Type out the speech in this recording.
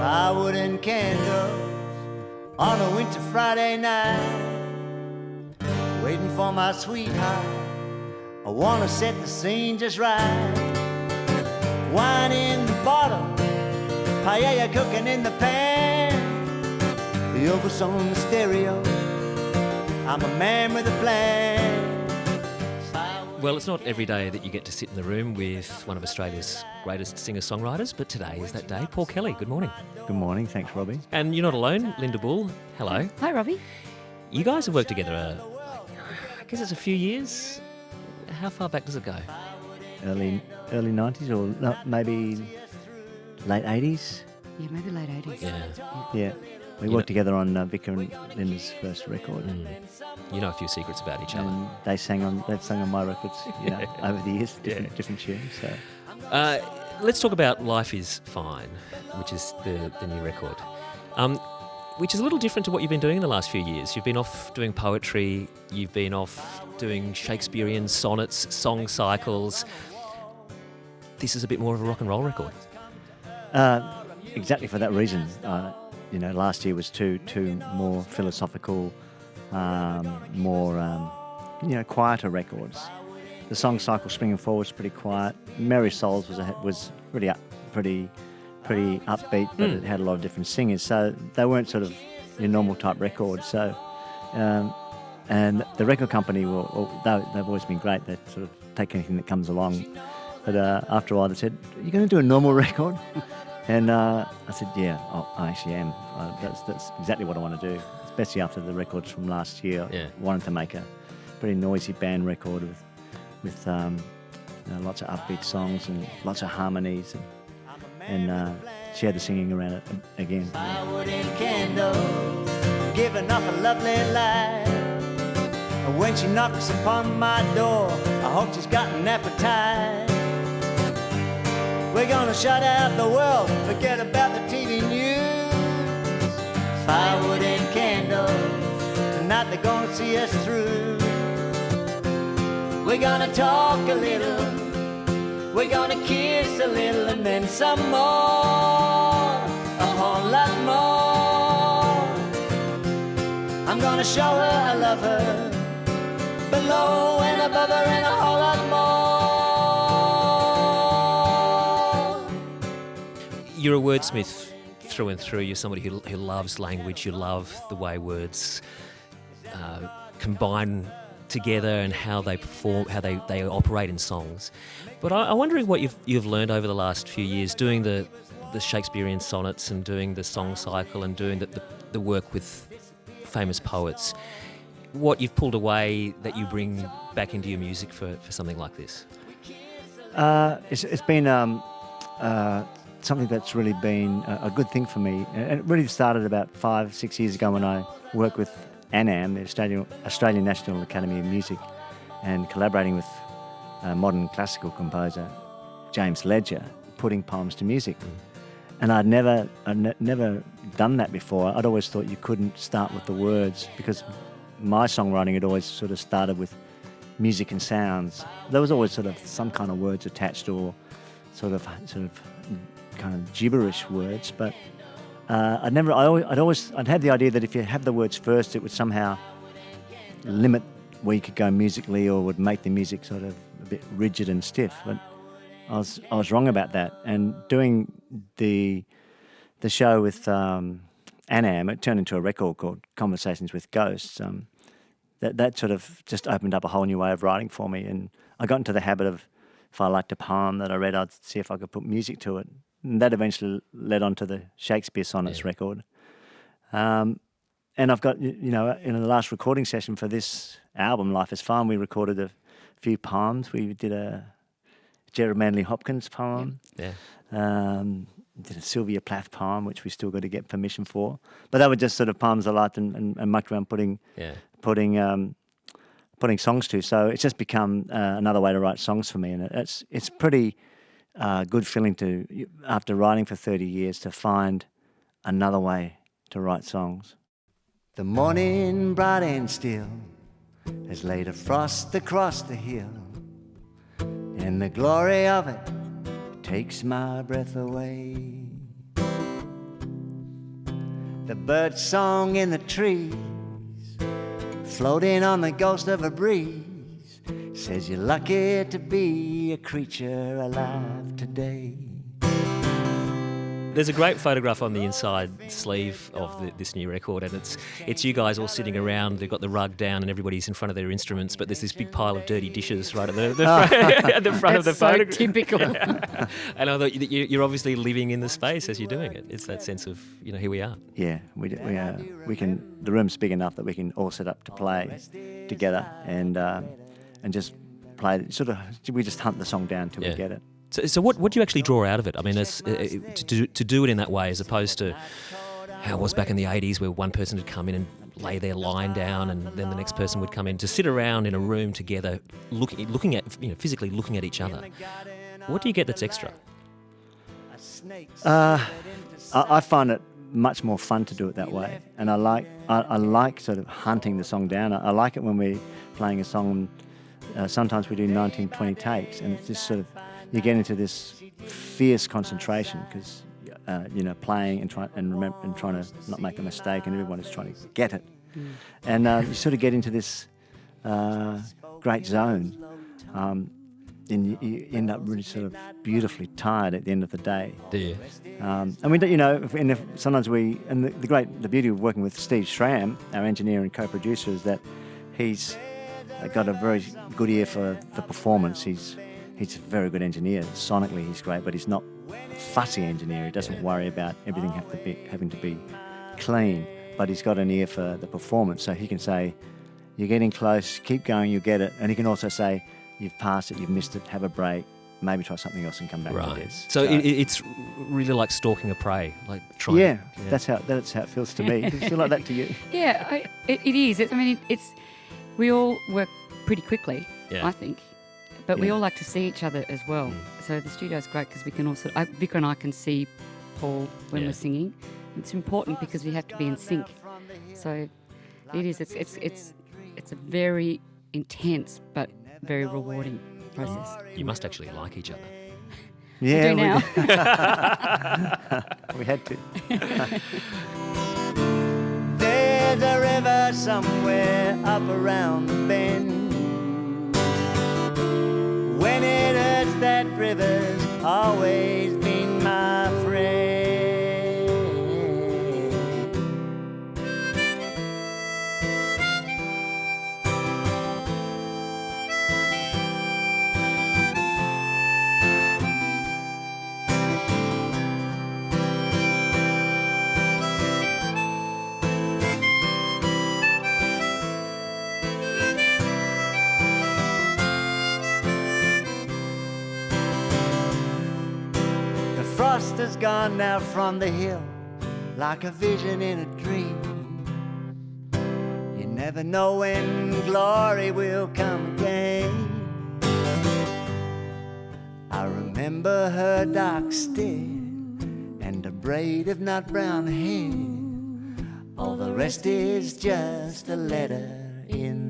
firewood and candles on a winter Friday night, waiting for my sweetheart. I wanna set the scene just right. Wine in the bottle, paella cooking in the pan, the Elvis on the stereo. I'm a man with a plan. Well, it's not every day that you get to sit in the room with one of Australia's greatest singer-songwriters, but today is that day. Paul Kelly, good morning. Good morning, thanks Robbie. And you're not alone, Linda Bull, hello. Hi, Robbie. You guys have worked together, I guess it's a few years. How far back does it go? Early 90s or no, maybe late 80s? Yeah, maybe late 80s. Yeah. We worked together on Vicar and Linda's first record. You know a few secrets about each other. And they've sung on my records, over the years, different tunes. So. Let's talk about Life Is Fine, which is the new record, which is a little different to what you've been doing in the last few years. You've been off doing poetry, you've been off doing Shakespearean sonnets, song cycles. This is a bit more of a rock and roll record. Exactly for that reason. Last year was two more philosophical, more quieter records. The song cycle, Spring and Fall, was pretty quiet. Merry Souls was pretty upbeat, but it had a lot of different singers, so they weren't sort of your normal type records. So, and the record company they've always been great. They sort of take anything that comes along. But after a while, they said, "Are you going to do a normal record?" And I said, "Yeah, I actually am. That's exactly what I want to do." Especially after the records from last year, I wanted to make a pretty noisy band record with lots of upbeat songs and lots of harmonies, and share the singing around it again. Firewood and candles, giving off a lovely light. And when she knocks upon my door, I hope she's got an appetite. We're gonna shut out the world, forget about the TV news. Firewood and candles, tonight they're gonna see us through. We're gonna talk a little, we're gonna kiss a little, and then some more, a whole lot more. I'm gonna show her I love her, below and above her, and a whole lot more. You're a wordsmith through and through. You're somebody who loves language. You love the way words combine together and how they perform, how they operate in songs. But I'm wondering what you've learned over the last few years doing the Shakespearean sonnets and doing the song cycle and doing the work with famous poets. What you've pulled away that you bring back into your music for something like this? It's been something that's really been a good thing for me. And it really started about 5-6 years ago when I worked with ANAM, the Australian National Academy of Music, and collaborating with modern classical composer James Ledger, putting poems to music. And I'd never done that before. I'd always thought you couldn't start with the words because my songwriting had always sort of started with music and sounds. There was always sort of some kind of words attached or sort of kind of gibberish words, but I'd had the idea that if you have the words first, it would somehow limit where you could go musically or would make the music sort of a bit rigid and stiff. But I was wrong about that. And doing the show with ANAM, it turned into a record called Conversations with Ghosts. That sort of just opened up a whole new way of writing for me. And I got into the habit of, if I liked a poem that I read, I'd see if I could put music to it. And that eventually led on to the Shakespeare Sonnets record. And I've got, in the last recording session for this album, Life Is Fine, we recorded a few poems. We did a Gerard Manley Hopkins poem. Did a Sylvia Plath poem, which we still got to get permission for. But they were just sort of poems I liked and mucked around putting songs to. So it's just become another way to write songs for me. And it's pretty good feeling to, after writing for 30 years, to find another way to write songs. The morning bright and still has laid a frost across the hill, and the glory of it takes my breath away. the bird song in the trees, floating on the ghost of a breeze, says you're lucky to be a creature alive today. There's a great photograph on the inside sleeve of this new record, and it's you guys all sitting around. They've got the rug down, and everybody's in front of their instruments. But there's this big pile of dirty dishes right at at the front of the photograph. So typical. Yeah. And I thought you're obviously living in the space as you're doing it. It's that sense of here we are. Yeah, we can. The room's big enough that we can all set up to play together and just play. Sort of, we just hunt the song down till we get it. So what do you actually draw out of it? I mean, to do it in that way, as opposed to how it was back in the 80s, where one person would come in and lay their line down, and then the next person would come in, to sit around in a room together, looking at physically looking at each other. What do you get that's extra? I find it much more fun to do it that way, and I like sort of hunting the song down. I like it when we're playing a song. Sometimes we do 19, 20 takes, and it's just sort of, you get into this fierce concentration because playing and trying to not make a mistake, and everyone is trying to get it, and you sort of get into this great zone, and you end up really sort of beautifully tired at the end of the day. Do you? And we, sometimes the beauty of working with Steve Schramm, our engineer and co-producer, is that he's got a very good ear for the performance. He's a very good engineer. Sonically, he's great, but he's not a fussy engineer. He doesn't worry about everything having to be clean, but he's got an ear for the performance. So he can say, you're getting close, keep going, you'll get it. And he can also say, you've passed it, you've missed it, have a break, maybe try something else and come back with this. So it's really like stalking a prey, like trying. Yeah, that's how it feels to me. Does it feel like that to you? Yeah, it is. We all work pretty quickly, I think. But we all like to see each other as well. So the studio's great because we can also, Vicar and I can see Paul when we're singing. It's important because we have to be in sync. So it is. It's a very intense but very rewarding process. You must actually like each other. Yeah, we do now. We had to. There's a river somewhere up around the bend. When it hurts, that river's always been my friend. Frost has gone now from the hill, like a vision in a dream. You never know when glory will come again. I remember her dark stare and a braid of nut brown hair. All the rest is just a letter in